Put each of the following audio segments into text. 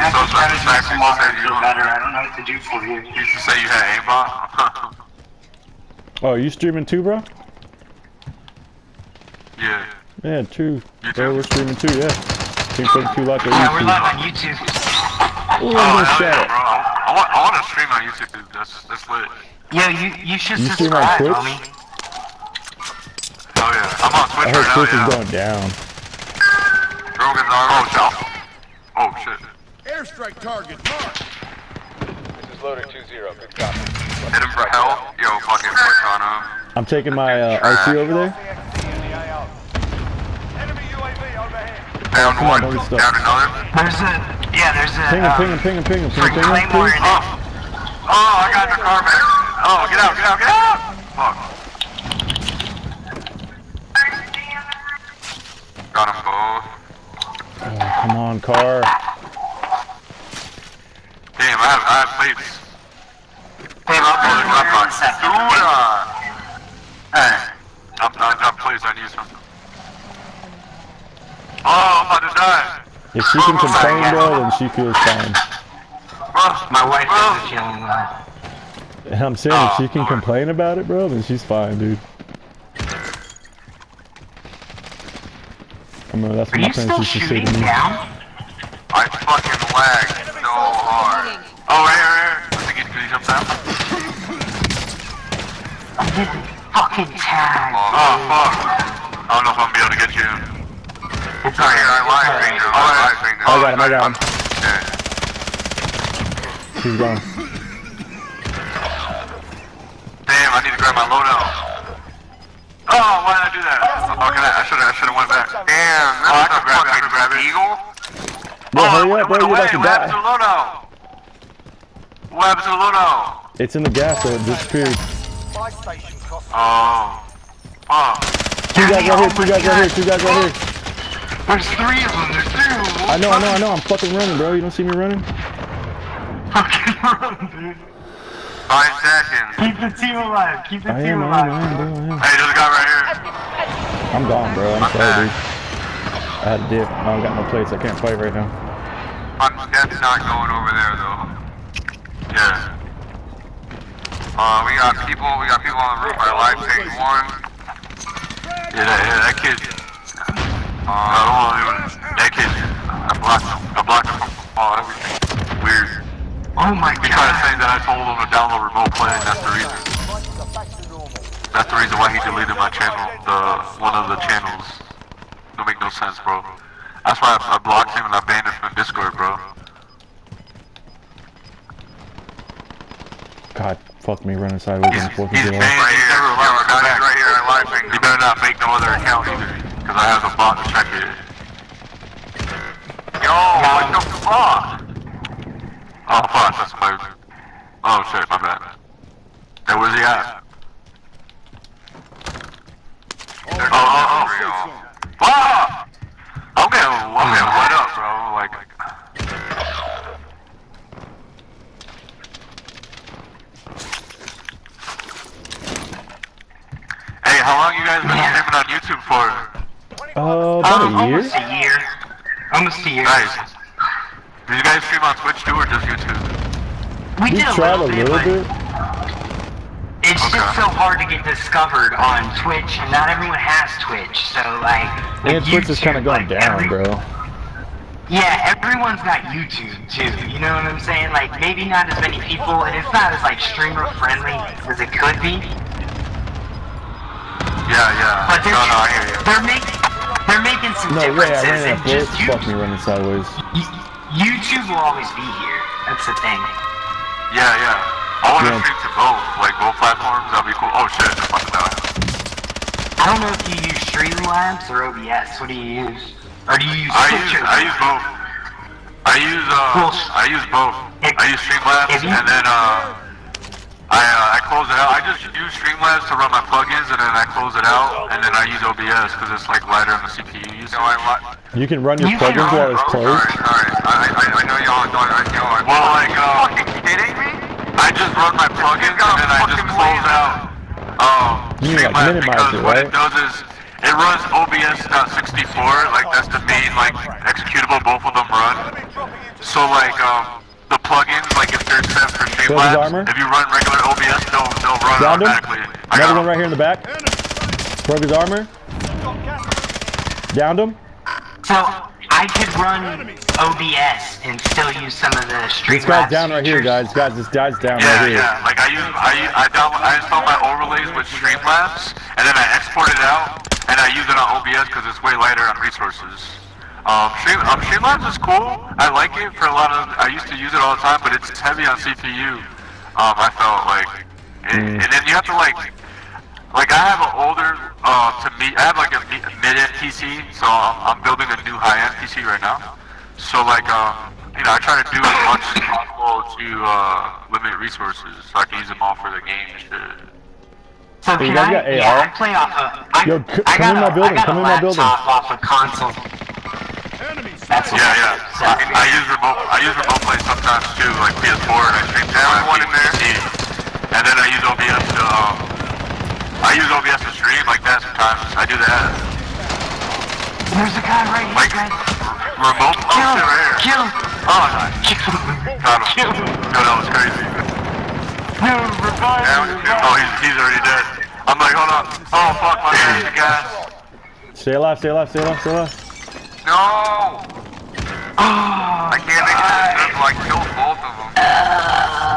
I So just gotta do it's some like more you to feel better. I don't know what to do for you. You should say you had aimbot. Oh, are you streaming too, bro? Yeah. Yeah, true. You Bro, too? we're streaming too, yeah. Team 42 Live on Yeah, we're YouTube. live on YouTube. Ooh, Oh, I'm gonna hell shout yeah, it. bro. I want to stream on YouTube. That's lit. Yo, you should You stream on subscribe, Twitch? homie. Hell yeah. I'm on Twitch I heard right Twitch is now, going down. Rogan's on. Oh, shit. Airstrike target marked. This is loader 2-0. Good copy. Hit him for hell. Yo, fucking push on him. I'm taking my RC over there. Enemy UAV overhead. Down come on, one. don't get stuck. Down another. There's a Ping him, ping him, ping him, ping him. Can you ping him, Claymore please? in it. Oh, I got the car back. Oh, get out, get out, get out! Fuck. Got them both. Oh, come on, car. Damn, I have plates. Hey, Rob, I'm plates, I need something. Oh, I'm about to die. If she can complain, bro, then she feels fine. My wife is feeling well. And I'm saying if she can complain about it, bro, then she's fine, dude. I mean, that's Are what my you still parents used to say shooting to me. down? I fucking lagged so hard. Oh, right here. I think he jumped out. I'm getting fucking tagged. Oh, fuck. I don't know if I'm gonna be able to get you. It's Sorry, I live alright. streamed. I live streamed. I got him. Yeah. He's gone. Damn, I need to grab my loadout. Oh, why did I do that? Okay, I should have went back. Damn, that's a fucking eagle. Bro, hurry up, bro, you're about to What happened to die. the loadout? What happened to the loadout? It's in the gas, so it disappeared. Buy station cost. Oh. Fuck. Two guys right here, two guys right here, two guys right here. There's three of them. There's three of them. I know, I'm fucking running, bro. You don't see me running? Fucking run, dude. 5 seconds. Keep the team alive. Keep the I team am, alive. bro. Hey, there's a guy right here. I'm gone, bro. I'm sorry, dude. I had to dip. I don't got no plates. I can't fight right now. I'm definitely not going over there though. Yeah. We got people on the roof. I live take one. Yeah, that kid. I don't want to. That kid. I blocked him from all everything. Weird. Oh my He tried to god. say that I told him to download remote play, and that's the reason. Prices are back to normal. That's the reason why he deleted my channel. One of the channels. Don't make no sense, bro. That's why I blocked him and I banned him from Discord, bro. God, fuck me running sideways on the 4th of He's July. right here. Right here in live thing. You better not make no other account either, because I have a bot to check it. Yo, what the fuck? Oh fuck, that's my. Oh shit, my bad. Hey, where's he at? Oh. Fuck! I'm getting lit up, bro. Like. Hey, how long you guys been streaming on YouTube for? About a year? Almost a year. Almost a year. Nice. Do you guys stream on Twitch too, or just YouTube? We We did tried a little but bit. it's just so hard to get discovered on Twitch, and not everyone has Twitch. So like, And with Twitch is kind of YouTube, going like, down, bro. Yeah, everyone's got YouTube too. You know what I'm saying? Like maybe not as many people, and it's not as like streamer friendly as it could be. Yeah. But No, I hear you. they're making some No way, I differences, ran out and of bullets. just Fuck me running sideways. YouTube will always be here. That's the thing. Yeah. I want to Yeah. stream to both, like both platforms. That'd be cool. Oh shit, I'm about to die. I don't know if you use Streamlabs or OBS. What do you use? Or do you use Twitch? I use both. I use both. I use Streamlabs, and then I close it out. I just use Streamlabs to run my plugins, and then I close it out, and then I use OBS because it's like lighter on the CPU usage. You can run your You can plugins while it's closed. Alright. I know y'all don't. Well, like, fucking kidding me? I just run my plugins, and then I just close out. You mean like Streamlabs, minimize because it, what right? it does is it runs OBS.64, like that's the main like executable both of them run. So like the plugins, like if they're set for Broke his armor. Streamlabs, if you run regular OBS, they'll run Downed him. automatically. Another one right here in the back. Broke his armor. Downed him. So I could run OBS and still use some of the This Streamlabs guy's down right here, features. guys. This guy's down Yeah, right here. yeah. Like I install my overlays with Streamlabs, and then I export it out, and I use it on OBS because it's way lighter on resources. Streamlabs is cool. I like it for a lot of. I used to use it all the time, but it's heavy on CPU. I felt like, and then you have to like I have an older I have like a mid-end PC, so I'm building a new high-end PC right now. So like you know, I try to do as much as possible to limit resources so I can use them all for the game and shit. So Hey, you can guys got I? AR? Yeah, I play off of. Yo, come in my building, come in my building. I got a laptop off a console. That's what I use remote play sometimes too, like PS4, and I stream down one in there. And then I use OBS to stream like that sometimes. I do that. There's a guy right here, Like guys. remote Kill him! right here. Kill him! Oh, nice. Got him. Kill him! No, that was crazy. No, revive him! Oh, he's already dead. I'm like, hold on. Oh fuck, my bad, guys. Stay alive, stay alive, stay alive, stay alive. No! I can't make it to like kill both of them.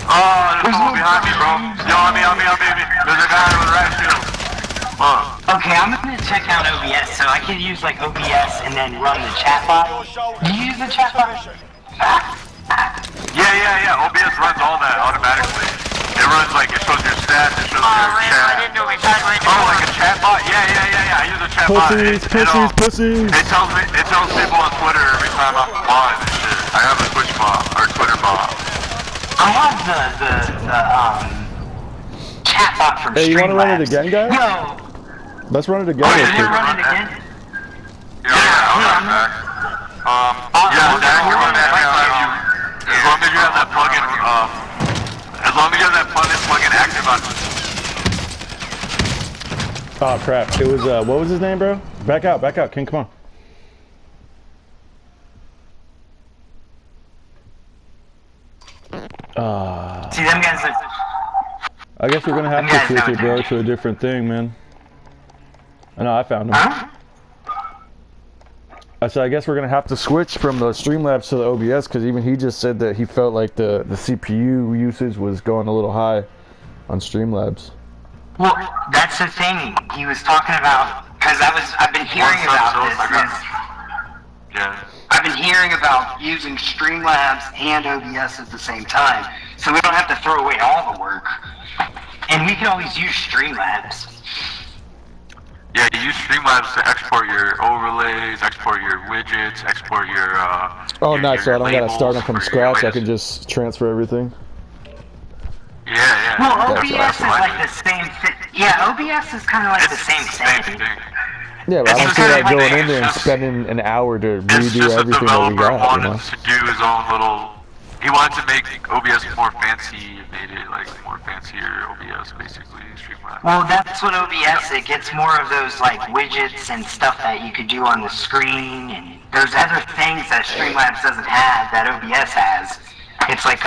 Oh, there's someone behind me, bro. Yo, on me. There's a guy with a right shield. Okay, I'm gonna check out OBS, so I can use like OBS and then run the chatbot. Do you use the chatbot? Yeah. OBS runs all that automatically. It runs like, it shows your stats, it shows your chat. know we had one. Oh, like a chatbot? Yeah. I use a chatbot. Pussies. It tells people on Twitter every time I'm live and shit. I have a Twitch bot, or Twitter bot. I have the chatbot from Hey, you wanna run it Streamlabs. again, guys? Yo, Let's run it again Oh, real yeah, can you quick. run it again? Yeah, I'll run back. Yeah, Zach, you run that anytime. As long as you have that plugin, active on. Oh crap! It was what was his name, bro? Back out, King. Come on. See, them guys are... I guess we're gonna have to switch it, bro, to a different thing, man. I know I found him. Huh? I said I guess we're gonna have to switch from the Streamlabs to the OBS because even he just said that he felt like the CPU usage was going a little high on Streamlabs. Well, that's the thing he was talking about, because I've been hearing about this. Yeah. I've been hearing about using Streamlabs and OBS at the same time, so we don't have to throw away all the work. And we can always use Streamlabs. Yeah, you use Streamlabs to export your overlays, export your widgets, export your Oh, nice! So I don't gotta start them from labels for scratch. your I can just transfer everything. Yeah. Well, That's OBS is like the same thing. Yeah, OBS is kind of like the same thing. Yeah, but I don't It's feel just like like going it's in there and just- spending an hour to It's redo just a everything that we developer got. You wanted know? to do his own little. He wanted to make OBS more fancy, made it like more fancier OBS, basically Streamlabs. Well, that's what OBS, it gets more of those like widgets and stuff that you could do on the screen, and there's other things that Streamlabs doesn't have that OBS has. It's like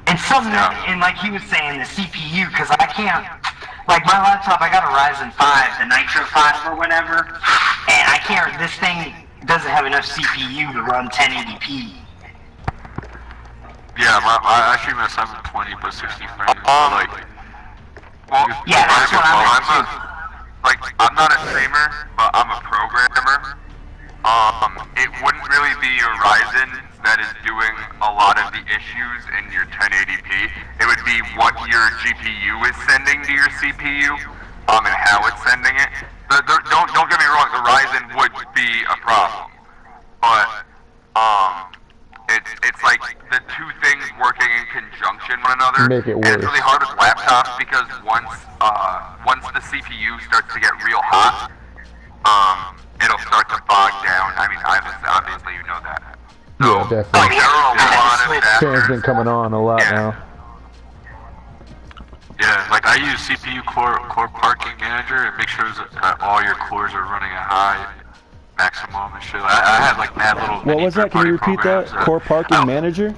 it's something that, and like he was saying, the CPU, because I can't, like my laptop, I got a Ryzen 5, the Nitro 5 or whatever, and I can't, this thing doesn't have enough CPU to run 1080p. Yeah, I stream at 720 but 60 frames. Like, well, Yeah, that's what I'm at, I'm not a streamer, but I'm a programmer. It wouldn't really be your Ryzen that is doing a lot of the issues in your 1080p. It would be what your GPU is sending to your CPU, and how it's sending it. Don't get me wrong, the Ryzen would be a problem, but it's like the two things working in conjunction with one another. Make it And it's worse. really hard with laptops because once the CPU starts to get real hot, it'll start to bog down. I mean, obviously you know that. So, Yeah, definitely. like, there are a lot of Fan's factors. been coming on a lot Yeah. now. Yeah, like I use CPU core parking manager and make sure that all your cores are running at high maximum and shit. I had like mad little. What was that? Can you repeat that? programs Core parking Oh, manager?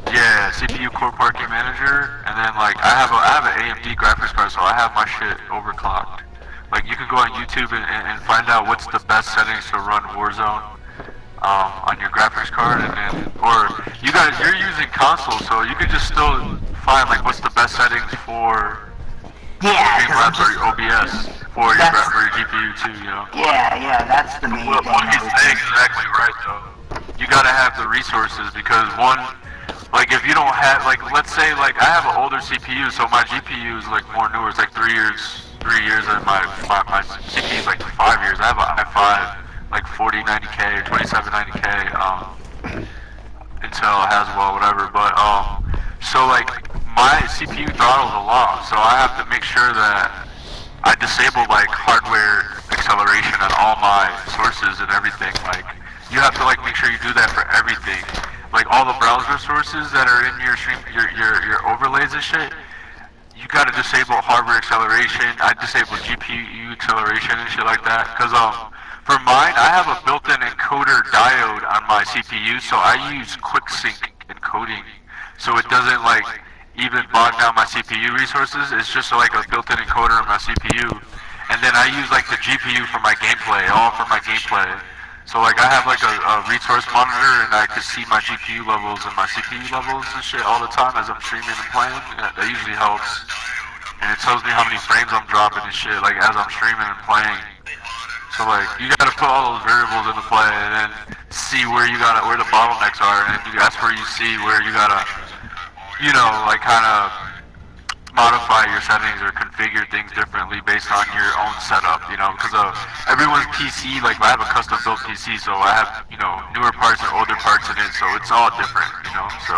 Yeah, CPU core parking manager, and then like I have an AMD graphics card, so I have my shit overclocked. Like you could go on YouTube and find out what's the best settings to run Warzone on your graphics card, and then or you're using console, so you could just still find like what's the best settings for Yeah, 'cause I'm Streamlabs or just, OBS for your That's- for your GPU too, you know. yeah, that's the main Well, thing. what he's saying is exactly right though. You gotta have the resources because one, like if you don't have, like let's say like I have an older CPU, so my GPU is like more newer. It's like 3 years, and my CPU is like 5 years. I have an i5, like 4090K or 2790K. Intel Haswell, whatever. But so like my CPU throttles a lot, so I have to make sure that I disable like hardware acceleration on all my sources and everything. Like you have to like make sure you do that for everything. Like all the browser sources that are in your stream, your overlays and shit. You gotta disable hardware acceleration. I disable GPU acceleration and shit like that. Cause for mine, I have a built-in encoder diode on my CPU, so I use QuickSync encoding, so it doesn't like even bog down my CPU resources. It's just like a built-in encoder on my CPU, and then I use like the GPU for my gameplay, all for my gameplay. So like I have like a resource monitor, and I can see my GPU levels and my CPU levels and shit all the time as I'm streaming and playing. That usually helps, and it tells me how many frames I'm dropping and shit, like as I'm streaming and playing. So like you gotta put all those variables into play, and then see where the bottlenecks are, and that's where you see where you gotta, you know, like kind of modify your settings or configure things differently based on your own setup, you know, because everyone's PC, like I have a custom built PC, so I have, you know, newer parts and older parts in it, so it's all different, you know, so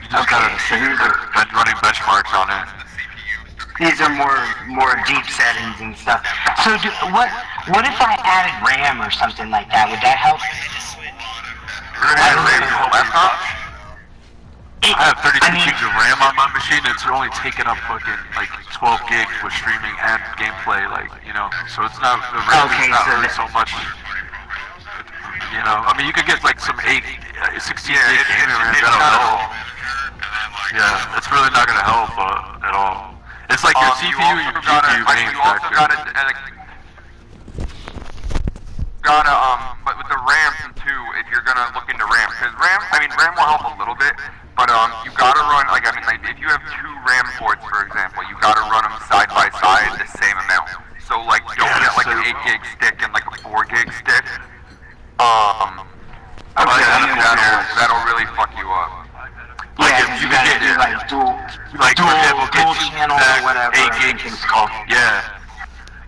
you just gotta like running benchmarks on it. These are more deep settings and stuff. So what if I added RAM or something like that? Would that help? You're gonna have RAM on your laptop? I have 32 gigs of RAM on my machine. It's only taking up fucking like 12 gigs with streaming and gameplay, like, you know. So it's not, the RAM Okay, is not so really so much. You know, I mean, you could get like some 16 gig gaming RAM. That'll help. Yeah, it's really not gonna help at all. It's like your CPU and your GPU main factor. But with the RAM too, if you're gonna look into RAM, because RAM will help a little bit, but you gotta run, like if you have 2 RAM ports, for example, you gotta run them side by side the same amount. So like, don't get like an 8 gig stick and like a 4 gig stick. That'll really fuck you up. Like Yeah, if you you could gotta get do like dual for example, get channel or whatever. 8 gigs. It's called. Yeah,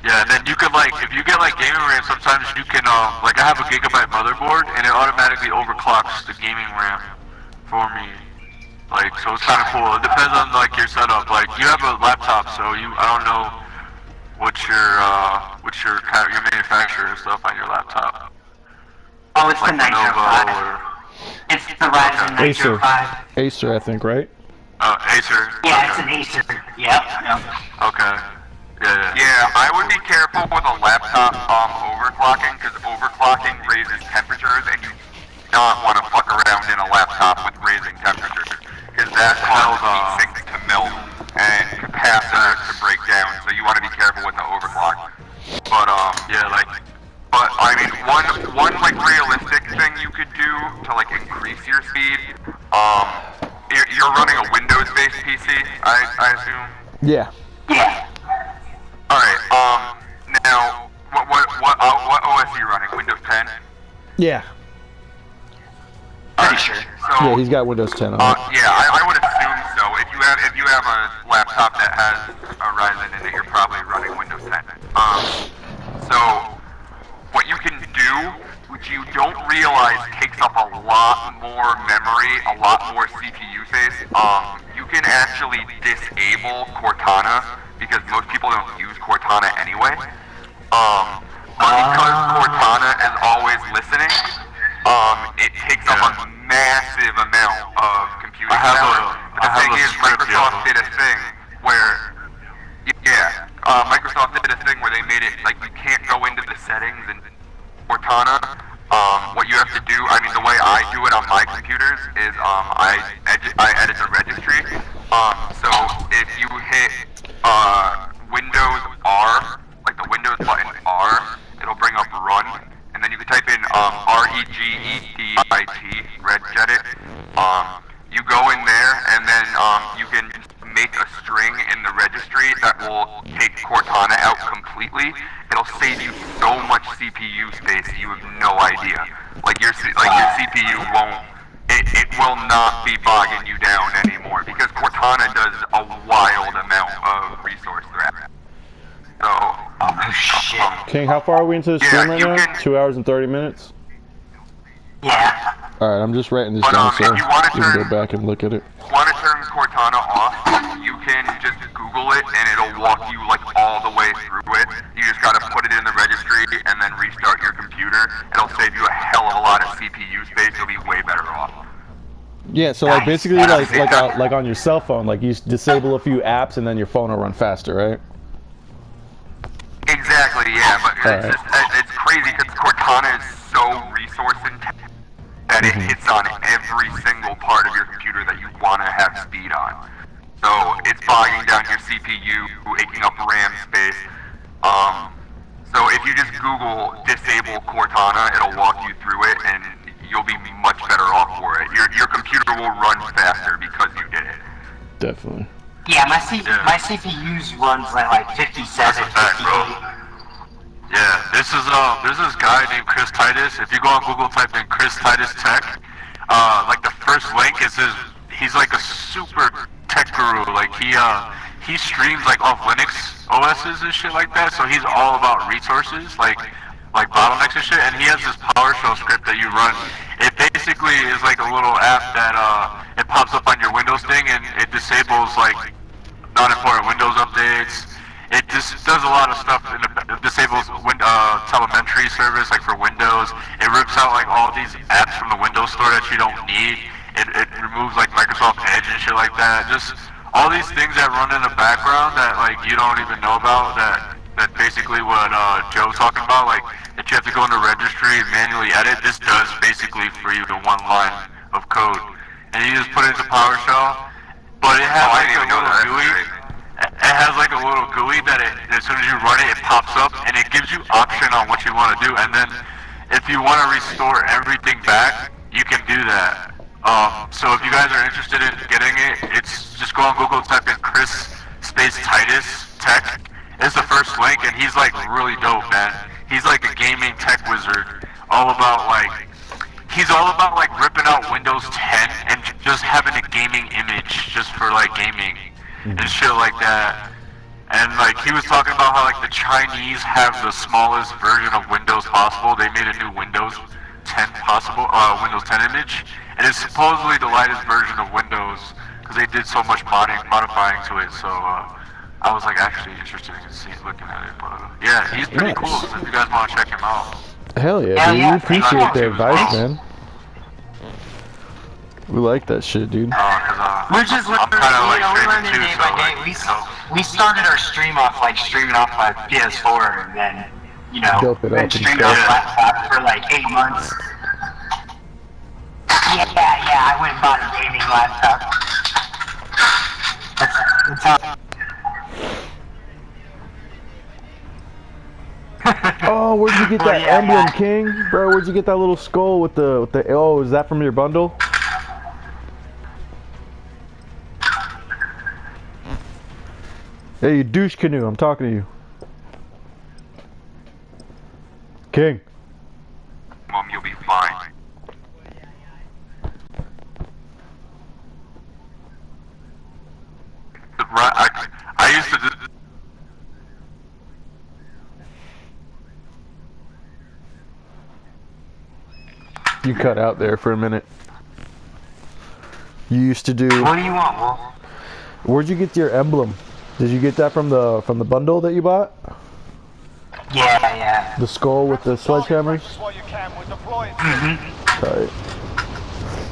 and then you can like, if you get like gaming RAM, sometimes you can, like I have a gigabyte motherboard, and it automatically overclocks the gaming RAM for me. Like, so it's kind of cool. It depends on like your setup. Like, you have a laptop, so I don't know what's your manufacturer and stuff on your laptop. Oh, it's Like the Nitro Lenovo 5. or It's the Ryzen Nitro Acer. 5. Acer, I think, right? Acer. Yeah, it's an Acer. Yep. Okay. Yeah. Yeah, I would be careful with a laptop overclocking, because overclocking raises temperatures, and you do not want to fuck around in a laptop with raising temperatures, because that causes heat sinks to melt and capacitors to break down. So you want to be careful with the overclock. But I mean, one like realistic thing you could do to like increase your speed. You're running a Windows-based PC, I assume. Yeah. Yeah. Alright, now, what OS are you running? Windows 10? Yeah. Pretty sure. So, Yeah, he's got Windows 10 on it. yeah, I would assume so. If you have a laptop that has a Ryzen in it, you're probably running Windows 10. So, what you can do, which you don't realize takes up a lot more memory, a lot more CPU space, you can actually disable Cortana, because most people don't use Cortana anyway. But because Cortana is always listening, it takes up a massive amount of computing power. But the thing is, Microsoft did a thing where, Microsoft did a thing where they made it like you can't go into the settings in Cortana. What you have to do, I mean, the way I do it on my computers is I edit the registry. So if you hit Windows R, like the Windows button R, it'll bring up Run, and then you can type in REGEDIT, Regedit. You go in there, and then you can make a string in the registry that will take Cortana out completely. It'll save you so much CPU space you have no idea. Like your CPU won't, it will not be bogging you down anymore because Cortana does a wild amount of resource threat. So, Oh shit. King, how far are we into the Yeah, stream right you now? can- 2 hours and 30 minutes? Yeah. Alright, I'm just writing this But, down if so you wanna we can go turn- back and look at it. want to turn Cortana off, you can just Google it and it'll walk you like all the way through it. You just gotta put it in the registry and then restart your computer. It'll save you a hell of a lot of CPU space. You'll be way better off. Yeah, so like basically like on your cell phone, like you disable a few apps and then your phone will run faster, right? Exactly, yeah, but Alright. it's crazy because Cortana is so resource intensive that it hits on every single part of your computer that you want to have speed on. So it's bogging down your CPU, taking up RAM space. So if you just Google disable Cortana, it'll walk you through it, and you'll be much better off for it. Your computer will run faster because you did it. Definitely. Yeah, my CPU's runs like 57, That's a fact, bro. 58. Yeah, there's this guy named Chris Titus. If you go on Google, type in Chris Titus Tech. Like the first link is he's like a super tech guru. Like he streams like off Linux OSs and shit like that. So he's all about resources, like bottlenecks and shit. And he has this PowerShell script that you run. It basically is like a little app that it pops up on your Windows thing and it disables like non-important Windows updates. It just does a lot of stuff. It disables telemetry service, like for Windows. It rips out like all these apps from the Windows Store that you don't need. It removes like Microsoft Edge and shit like that. Just all these things that run in the background that like you don't even know about. That basically what Joe's talking about. Like that you have to go into registry and manually edit. This does basically for you to one line of code, and you just put it into PowerShell. But it has like a little GUI. It has like a little GUI that as soon as you run it, it pops up and it gives you option on what you want to do. And then if you want to restore everything back, you can do that. So if you guys are interested in getting it, it's just go on Google, type in Chris space Titus Tech. It's the first link, and he's like really dope, man. He's like a gaming tech wizard, he's all about like ripping out Windows 10 and just having a gaming image just for like gaming and shit like that. And like he was talking about how like the Chinese have the smallest version of Windows possible. They made a new Windows 10 Windows 10 image, and it's supposedly the lightest version of Windows because they did so much modifying to it. So I was like actually interested in looking at it. But yeah, he's pretty Nice. cool. So if you guys want to check him out. Hell yeah, Hell dude. yeah. We appreciate the Yeah. advice, man. We like that shit, dude. We're just I'm learning, kind of like we're streaming learning too, day so by day. like, We started our stream off like streaming off my PS4, and then Built it up been and streaming stuff. off laptop for like 8 months. Yeah, I went and bought a gaming laptop. That's how. Oh, where'd you get Oh, that yeah, emblem, yeah. King? Bro, where'd you get that little skull with the oh, is that from your bundle? Hey, you douche canoe, I'm talking to you. King. Mom, you'll be fine. I used to do. You cut out there for a minute. You used to do. What do you want, Wolf? Where'd you get your emblem? Did you get that from the bundle that you bought? Yeah. The skull with the sledgehammers? While you can, we're deploying. Alright.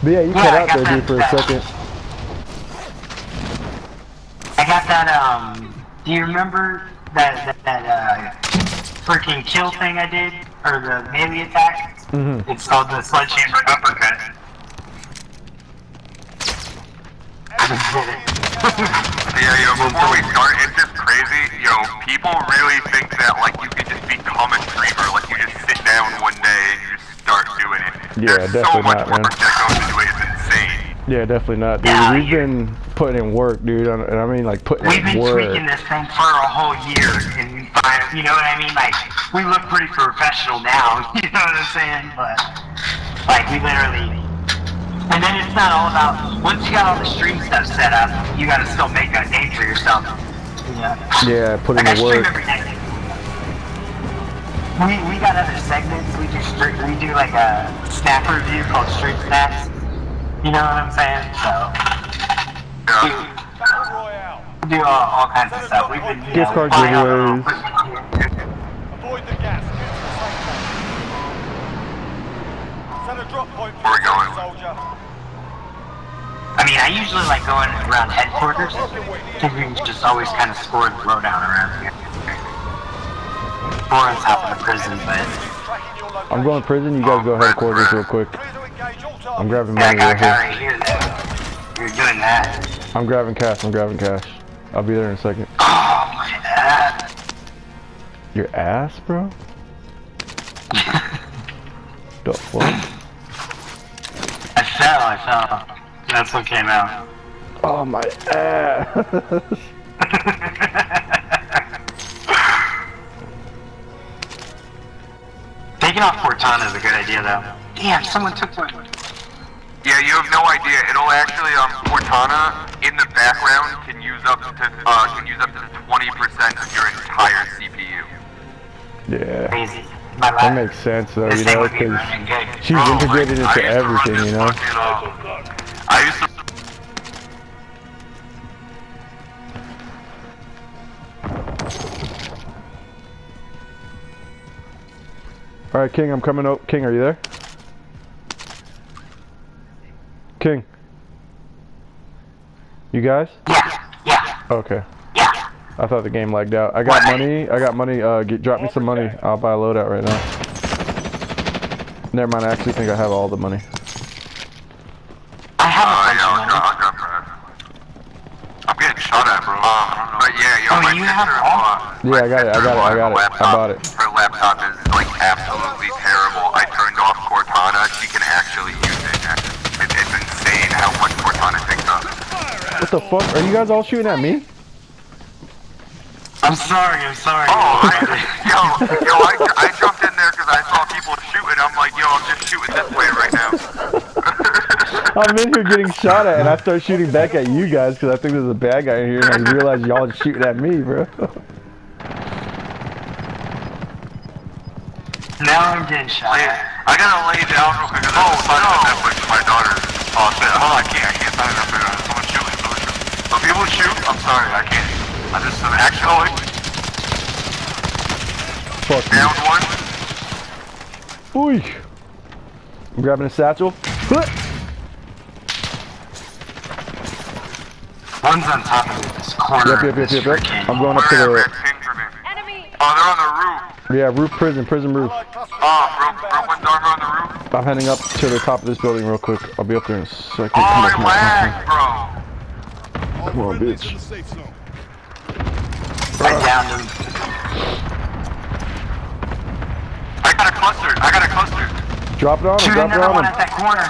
But yeah, you cut I out got there, dude, for a that. second. I got that, do you remember freaking kill thing I did, or the melee attack. It's called the sledgehammer uppercut. I just did it. Yeah, yo, before we start, it's just crazy. Yo, people really think that, like, you can just become a streamer. Like, you just sit down one day and you just start doing it. Yeah, There's definitely so much not, man. work that goes into it. It's insane. Yeah, definitely not, dude. Yeah, We've been putting in work, dude, and I mean like putting We've in been work. tweaking this thing for a whole year, and we find, you know what I mean? Like, we look pretty professional now, you know what I'm saying? But, like, we literally, and then it's not all about, once you got all the stream stuff set up, you gotta still make a name for yourself. Yeah. Yeah, put in Like, I the stream work. every day. We got other segments, we do like a snack review called Street Snacks. You know what I'm saying? So, Yeah. Battle Royale. we do all kinds of stuff. We've been, you Gift know, card flying out giveaways. Avoid the gas. Get to the safe zone. Set a drop point for Where we going? soldier. I mean, I usually like going around headquarters, because we can just always kind of score the lowdown around here. Or on top of the prison, but Tracking your location. I'm going to prison. You guys go headquarters real quick. Clear to engage all targets. I'm grabbing yeah, I money got a right guy here. right here that you're doing that. I'm grabbing cash. I'm grabbing cash. I'll be there in a second. Oh my god. Your ass, bro? The fuck? I fell. That's what came out. Oh my ass. Taking off Cortana is a good idea, though. Damn, someone took one. Yeah, you have no idea. It'll actually, Cortana in the background can use up to 20% of your entire CPU. Yeah. Crazy. My That life. makes sense though, This you thing know, would be because running good. she's Bro, integrated like, into I used to run everything, this you know? fucking, I used to. Alright, King, I'm coming up. King, are you there? King. You guys? Yeah. Okay. Yeah. I thought the game lagged out. I got money. Drop me some money. I'll buy a loadout right now. Never mind, I actually think I have all the money. I have a bunch Yeah, of money. I'll drop that. I'm getting shot at, bro. But yeah, yo, Oh, my you have Yeah, I got it. I bought it. Her laptop is like absolutely terrible. I turned off Cortana. She can actually use it. It's insane how much Cortana picks up. What the fuck? Are you guys all shooting at me? I'm sorry. Oh, I jumped in there because I saw people shooting. I'm like, yo, I'm just shooting this way right now. I'm in here getting shot at, and I start shooting back at you guys because I think there's a bad guy in here, and I realize y'all are shooting at me, bro. Now I'm getting shot at. I gotta lay down real quick because I'm signing up Netflix for my daughter. Oh, shit. Oh, I can't sign up there. Someone's shooting. Some people shoot. I'm sorry, I can't. I just actually Fuck you. downed one. Ooh. I'm grabbing a satchel. One's on top of this corner. Yep. of this freaking- I'm going up to Where the, red ping for me? Oh, they're on the roof. yeah, roof prison roof. Broke one's armor on the roof. I'm heading up to the top of this building real quick. I'll be up there in a second. Oh, Come it on. lagged, bro. All Come on, friendlies bitch. in the safe zone. I downed him. I got a cluster. Drop it on him. Shoot Drop it another on one him. at that corner.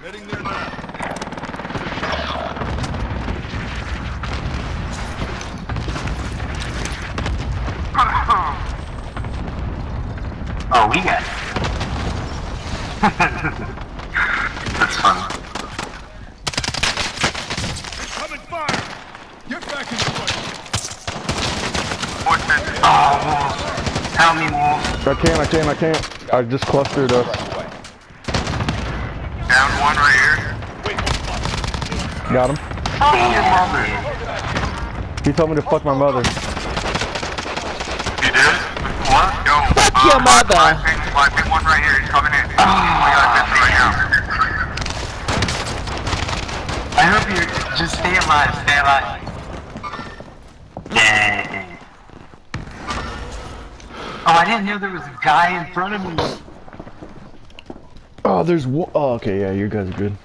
Heading there now. Oh, we got it. That's fun. Incoming fire! Get back in the fight. What's that? Oh, Wolf. Help me, Wolf. I can't. I just clustered us. Down one right here. Got him. He told me to fuck my mother. You did? What? Yo, Fuck your mother. My ping one right here. He's coming in. I got a picture right now. I hope you just stay alive. Dang. Oh, I didn't know there was a guy in front of me. Oh, there's one. Oh, okay, yeah, you guys are good.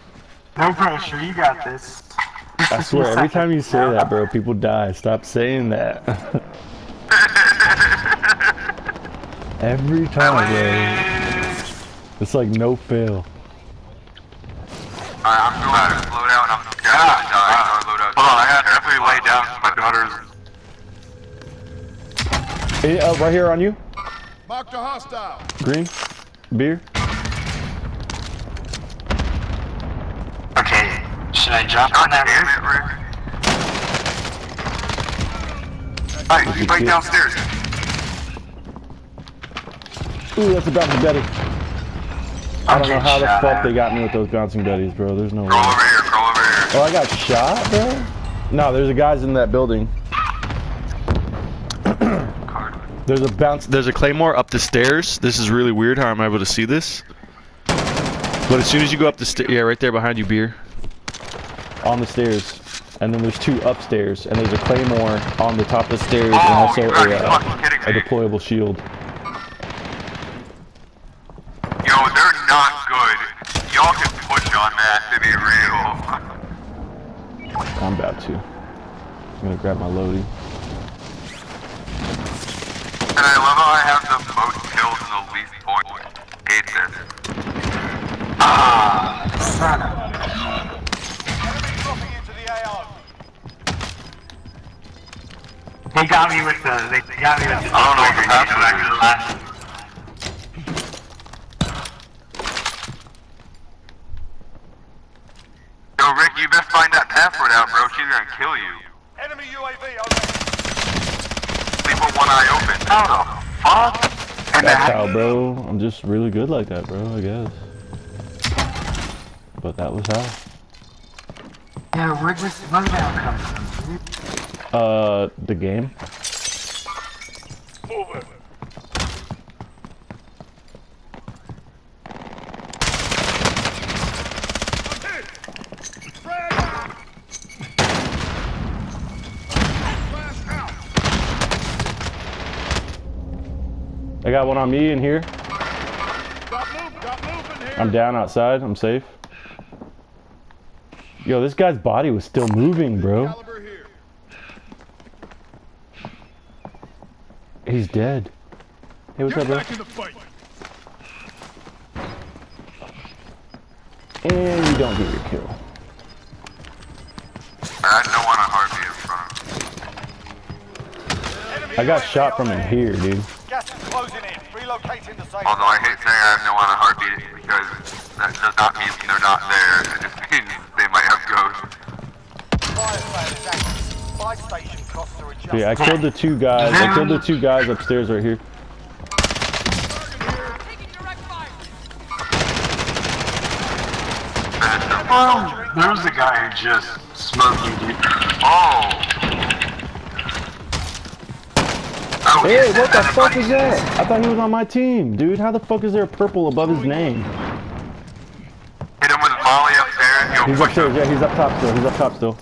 No pressure, you got this. I swear, every time you say that, bro, people die. Stop saying that. Every time, bro. It's like no fail. Alright, I'm going to load out and I'm gonna die. Load out. Hold on, I gotta definitely lay down so my daughter's. Right here on you. Marked a hostile. Green. Beer. Okay, should I drop on that Damn it, Rick. Alright, you right downstairs. Ooh, that's a bouncing Betty. I don't know how the shot fuck at. they got me with those bouncing Bettys, bro. There's no way. Crawl over here, crawl over here. Oh, I got shot, bro? No, there's a guy's in that building. There's a claymore up the stairs. This is really weird how I'm able to see this. But as soon as you go up the stairs, yeah, right there behind you, Beer. On the stairs. And then there's two upstairs, and there's a claymore on the top of the stairs, and also you gotta be fucking kidding a me. deployable shield. Yo, they're not good. Y'all can push on that to be real. I'm about to. I'm gonna grab my loadie. And I love how I have the most kills and the least points. Hate this. Son of Enemy dropping into the AO. They got me with the. They got me with the. I don't know what's happening. Yo, Rick, you best find that password out, bro. She's gonna kill you. Enemy UAV overhead. Sleep with one eye open. How the fuck? And That's how, bro. I'm just really good like that, bro, I guess. But that was how. Yeah, where'd this loadout come from, dude? The game. Move it. I got one on me in here. Got moving here. I'm down outside. I'm safe. Yo, this guy's body was still moving, bro. Caliber here. He's dead. Hey, what's You're up, bro? back in the fight. And you don't get your kill. I had no one on heartbeat in front of me. I got shot from in here, dude. Gas is closing in. Relocating the safe. Although I hate saying I have no one on heartbeat because that does not mean they're not there. It just means they might have ghosts. Fire sale is active. Buy station costs are adjusted. Yeah, I killed the two guys. I killed the two guys upstairs right here. Oh, there was a guy who just smoked you, dude. Oh! Hey, what the fuck is that? I thought he was on my team, dude. How the fuck is there purple above his name? Hit him with Molly upstairs. Yo, He's push upstairs. him. Yeah, he's up top still. He's up top still.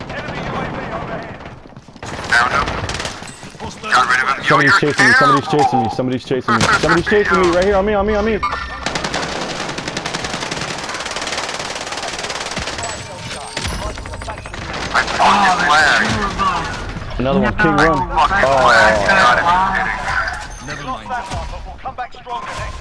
Enemy UAV overhead. Down him. Got rid of him. Yo, Somebody's you're chasing me. Somebody's terrible. chasing me. Somebody's chasing me. Somebody's chasing me. Right here on me. On me. On me. I fucking flagged. Another one. King I run. fucking flagged. God, if you're kidding. Lost that one, but we'll come back stronger next